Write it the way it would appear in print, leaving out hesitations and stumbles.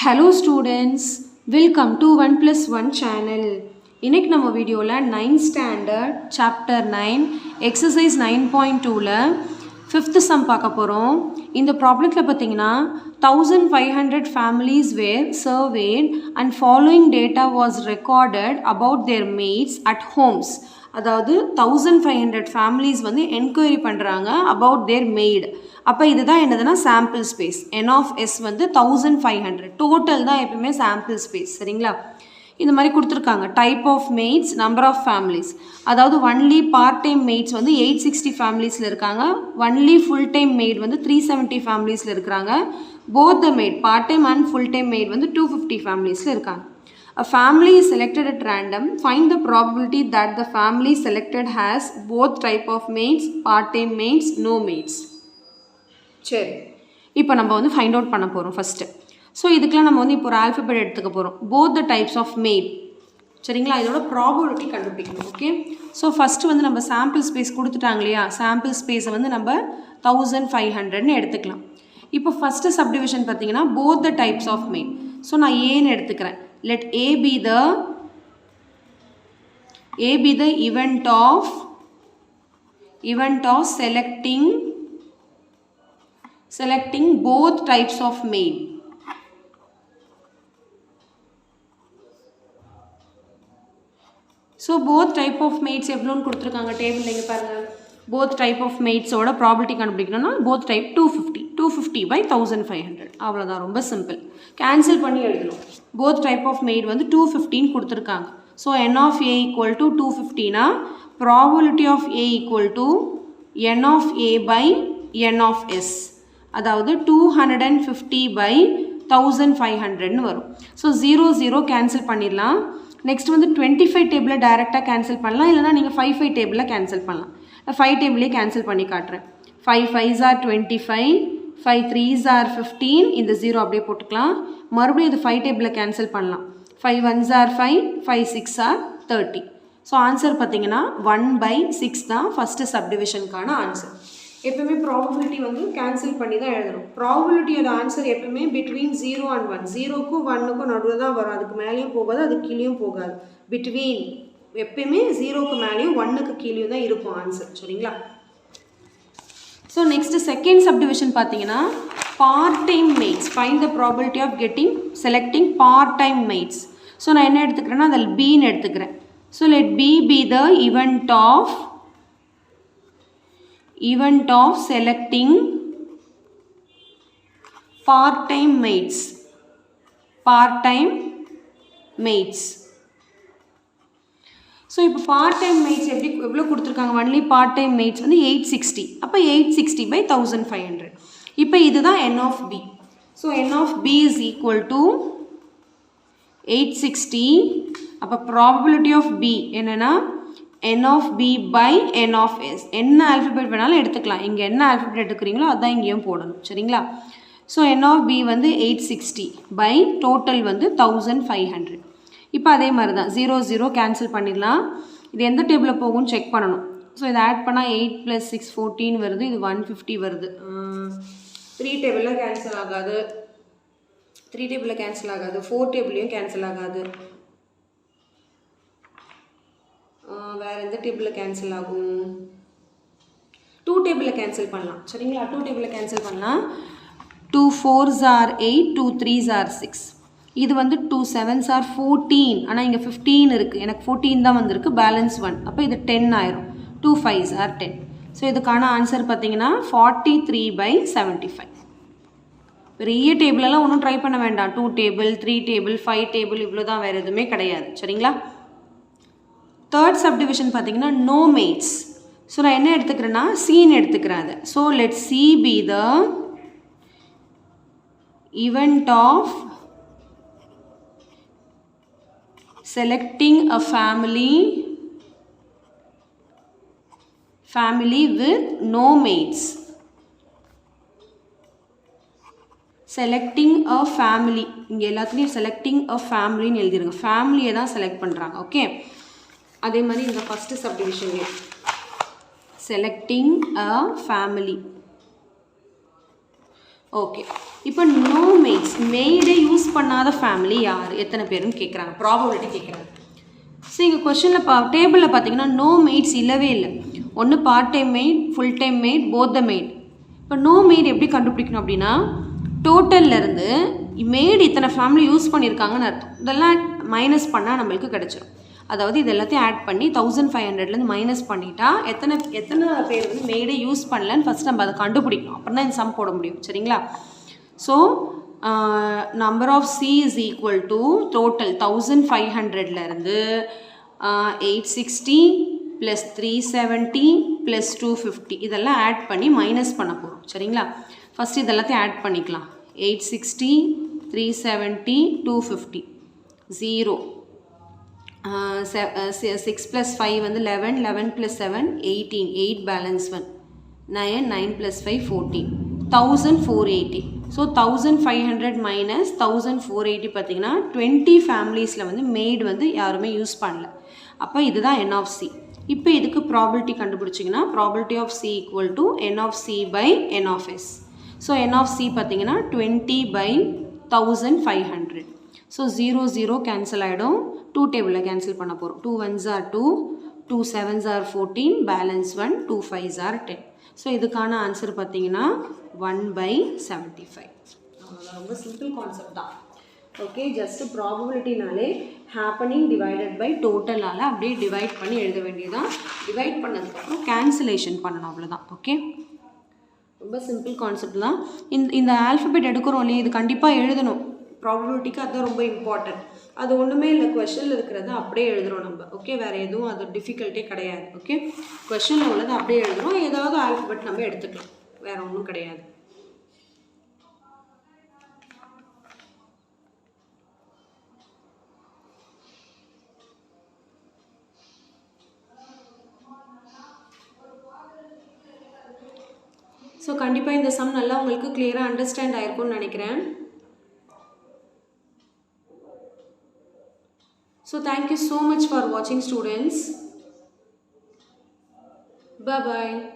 Hello students, welcome to 1+1 channel. இன்னைக்கு நம்ம வீடியோல 9th standard chapter 9 exercise 9.2ல 5th sum பார்க்க போறோம். இந்த ப்ராப்ளத்துல பாத்தீங்கன்னா 1500 families were surveyed and following data was recorded about their maids at homes. அதாவது 1500 families வந்து என்கொயரி பண்ணுறாங்க about their maid. அப்போ இதுதான் என்னதுன்னா sample space. n of s வந்து 1500 டோட்டல் தான் எப்பவுமே சாம்பிள் ஸ்பேஸ். சரிங்களா? இந்த மாதிரி கொடுத்துருக்காங்க. Type of maids, number of families. அதாவது ஒன்லி பார்ட் டைம் மெய்ட்ஸ் வந்து 860 ஃபேமிலிஸில் இருக்காங்க. ஒன்லி ஃபுல் டைம் மெய்ட் வந்து 370 ஃபேமிலிஸில் இருக்கிறாங்க. Both the made part time and full time made வந்து 250 ஃபேமிலிஸில் இருக்காங்க. A family is selected at random. Find the probability that the family selected has both type of maids, part-time maids, no maids. சரி, இப்போ நம்ம வந்து find out பண்ண போகிறோம் first. So இதுக்கெலாம் நம்ம வந்து இப்போ ஒரு ஆல்ஃபபெட் எடுத்துக்க போகிறோம். Both the types of maid. சரிங்களா? இதோட ப்ராபபிலிட்டி கண்டுபிடிக்கணும். ஓகே, ஸோ ஃபஸ்ட்டு வந்து நம்ம சாம்பிள் ஸ்பேஸ் கொடுத்துட்டாங்க இல்லையா? சாம்பிள் ஸ்பேஸை வந்து நம்ம 1500ன்னு எடுத்துக்கலாம். இப்போ ஃபஸ்ட்டு சப்டிவிஷன் பார்த்தீங்கன்னா both the types of maid. So நான் ஏன்னு எடுத்துக்கிறேன். Let A be the event of selecting both types of maid. So both type of maids எவ்வளோன்னு கொடுத்துருக்காங்க டேபிள் இங்கே பாருங்கள். both type of maids ஓட ப்ராபபிலிட்டி கண்டுபிடிக்கணும்னா both type 250 by 1500. அவ்வளோதான், ரொம்ப சிம்பிள். கேன்சல் பண்ணி எழுதணும். both type of maid வந்து 215 கொடுத்துருக்காங்க. So n of a equal to 250னா probability of a equal to n of a by n of s. அதாவது 250 by 1500ன்னு வரும். ஸோ 0 கேன்சல் பண்ணிடலாம். நெக்ஸ்ட் வந்து 25 டேபிளில் டைரெக்டாக கேன்சல் பண்ணலாம், இல்லைனா நீங்கள் 5 டேபிளில் கேன்சல் பண்ணலாம். 5 டேபிளே கேன்சல் பண்ணி காட்டுறேன். 5 5s are 25, 5 3s are 15. இந்த 0 அப்படியே போட்டுக்கலாம். மறுபடியும் இது 5 டேபிளில் கேன்சல் பண்ணலாம். 5 1s are 5, 5 6 are 30. So answer பார்த்தீங்கன்னா 1/6 தான் ஃபஸ்ட்டு சப்டிவிஷனுக்கான ஆன்சர். எப்பவுமே ப்ராபபிலிட்டி வந்து கேன்சல் பண்ணி தான் எழுதணும். ப்ராபபிலிட்டியோட ஆன்சர் எப்பவுமே பிட்வீன் 0 and 1, 0க்கும் 1க்கும் நடுவில் தான் வரும். அதுக்கு மேலேயும் போகாது, அதுக்கு கீழேயும் போகாது. பிட்வீன் எப்பயுமே 0க்கு மேலேயும் 1க்கு கீழேயும் தான் இருக்கும் ஆன்சர். சரிங்களா? ஸோ நெக்ஸ்ட் செகண்ட் சப்டிவிஷன் பார்த்தீங்கன்னா part time maids. Find the probability of selecting part time maids. So நான் என்ன எடுத்துக்கிறேன்னா அதில் பின்னு எடுத்துக்கிறேன். So let B be the event of selecting part-time maids. So இப்போ பார்ட் டைம் மெய்ட்ஸ் எவ்வளோ கொடுத்துருக்காங்க? ஒன்லி பார்ட் டைம் மெய்ட்ஸ் வந்து 860. அப்போ 860 by 1500. இப்போ இதுதான் n of b. So n of b is equal to 860. அப்போ ப்ராபபிலிட்டி ஆஃப் b என்னென்னா n of b by n of s. என்ன ஆல்ஃபபெட் வேணாலும் எடுத்துக்கலாம். இங்கே என்ன ஆல்ஃபபெட் எடுக்கிறீங்களோ அதுதான் இங்கேயும் போடணும். சரிங்களா? ஸோ n of b வந்து 860 by டோட்டல் வந்து 1500. இப்போ அதே மாதிரி தான் 0 கேன்சல் பண்ணிடலாம். இது எந்த டேபிளில் போகும்னு செக் பண்ணணும். ஸோ இதை ஆட் பண்ணால் 8 + 6 14 வருது. இது 150 வருது. 3 டேபிளில் கேன்சல் ஆகாது, 3 டேபிளில் கேன்சல் ஆகாது, 4 டேபிளையும் கேன்சல் ஆகாது. வேறு எந்த டேபிளில் கேன்சல் ஆகும்? 2 டேபிளில் கேன்சல் பண்ணலாம். சரிங்களா? 2 டேபிளில் கேன்சல் பண்ணலாம். 2 4s are 8, 2 3s are 6. இது வந்து 2 7s are 14. ஆனால் இங்கே 15 இருக்குது, எனக்கு 14 தான் வந்திருக்கு, பேலன்ஸ் 1. அப்போ இது 10 ஆயிரும். 2 5s are 10. ஸோ இதுக்கான ஆன்சர் பார்த்தீங்கன்னா 43/75. பெரிய டேபிளெல்லாம் ஒன்றும் ட்ரை பண்ண வேண்டாம். 2 டேபிள் 3 டேபிள் 5 டேபிள் இவ்வளோ தான், வேறு எதுவுமே கிடையாது. சரிங்களா? தேர்ட் சப்டிவிஷன் பார்த்தீங்கன்னா நோ மெய்ட்ஸ். ஸோ நான் என்ன எடுத்துக்கிறேன்னா சீன்னு எடுத்துக்கிறேன் அதை. So let C be the event of selecting a family with no maids. selecting a family, இங்கே எல்லாத்துலேயும் selecting a familyன்னு எழுதிருங்க. ஃபேமிலியை தான் செலக்ட் பண்ணுறாங்க. ஓகே, அதே மாதிரி இந்த ஃபஸ்ட்டு சப்டிவிஷன்லேயே selecting a family. ஓகே, இப்போ நோ மெய்ட்ஸ் மெய்டை யூஸ் பண்ணாத ஃபேமிலி யார், எத்தனை பேருன்னு கேட்குறாங்க, ப்ராபபிலிட்டி கேட்குறாங்க. ஸோ இங்கே கொஷனில் டேபிளில் பார்த்தீங்கன்னா நோ மெய்ட்ஸ் இல்லவே இல்லை. ஒன்று part time made, full time made, both the made. இப்போ நோ மெய்ட் எப்படி கண்டுபிடிக்கணும் அப்படின்னா டோட்டல்லேருந்து மெய்டு இத்தனை ஃபேமிலி யூஸ் பண்ணியிருக்காங்கன்னு அர்த்தம். இதெல்லாம் மைனஸ் பண்ணால் நம்மளுக்கு கிடச்சிரும். அதாவது இது எல்லாத்தையும் ஆட் பண்ணி 1500லேருந்து மைனஸ் பண்ணிட்டா எத்தனை பேர் வந்து மெய்டை யூஸ் பண்ணலன்னு ஃபஸ்ட் நம்ம அதை கண்டுபிடிக்கணும். அப்புறம் தான் இந்த சம் போட முடியும். சரிங்களா? So number of C is equal to total 1500லேருந்து 860 ப்ளஸ் 370 ப்ளஸ் 250 இதெல்லாம் ஆட் பண்ணி மைனஸ் பண்ண போகிறோம். சரிங்களா? ஃபஸ்ட் இதெல்லாத்தையும் ஆட் பண்ணிக்கலாம். 860 370 250 0 6 + 5 வந்து 11 11 + 7 18 8 பேலன்ஸ் 1 9 9 + 5 14 1480. ஸோ 1500 மைனஸ் 1480 பார்த்தீங்கன்னா 20 ஃபேமிலிஸில் வந்து மெய்டு வந்து யாருமே யூஸ் பண்ணல. அப்போ இதுதான் n of c. இப்போ இதுக்கு ப்ராபிலிட்டி கண்டுபிடிச்சிங்கன்னா probability of c equal to n of c by n of s. So n of c பார்த்தீங்கன்னா 20 by 1500. ஸோ 0 0 கேன்சல் ஆகிடும். 2 டேபிளில் கேன்சல் பண்ண போகிறோம். 2 1s are 2, 2 7s are 14, balance 1, 2 5s are 10. So இதுக்கான answer பார்த்தீங்கன்னா 1/75. ரொம்ப சிம்பிள் கான்செப்ட் தான். Okay, just ப்ராபபிலிட்டினாலே ஹேப்பனிங் டிவைடட் பை டோட்டலால் அப்படியே டிவைட் பண்ணி எழுத வேண்டியதான். டிவைட் பண்ணதுக்கப்புறம் கேன்சலேஷன் பண்ணணும், அவ்வளோதான். ஓகே, ரொம்ப சிம்பிள் கான்செப்ட் தான். இந்த ஆல்ஃபபெட் எடுக்கிறோம் இல்லையா, இது கண்டிப்பாக எழுதணும். ப்ராபபிலிட்டிக்கு அதுதான் ரொம்ப இம்பார்ட்டன்ட். அது ஒன்றுமே இல்லை, கொஷனில் இருக்கிறத அப்படியே எழுதுகிறோம் நம்ம. ஓகே, வேறு எதுவும் அது டிஃபிகல்ட்டே கிடையாது. ஓகே, கொஷனில் உள்ளது அப்படியே எழுதுகிறோம். ஏதாவது ஆல்ஃபபெட் நம்ம எடுத்துக்கலாம், வேறு ஒன்றும் கிடையாது. ஸோ கண்டிப்பாக இந்த சம் நல்லா உங்களுக்கு கிளியராக அண்டர்ஸ்டாண்ட் ஆயிருக்கும்னு நினைக்கிறேன். So thank you so much for watching, students. Bye bye.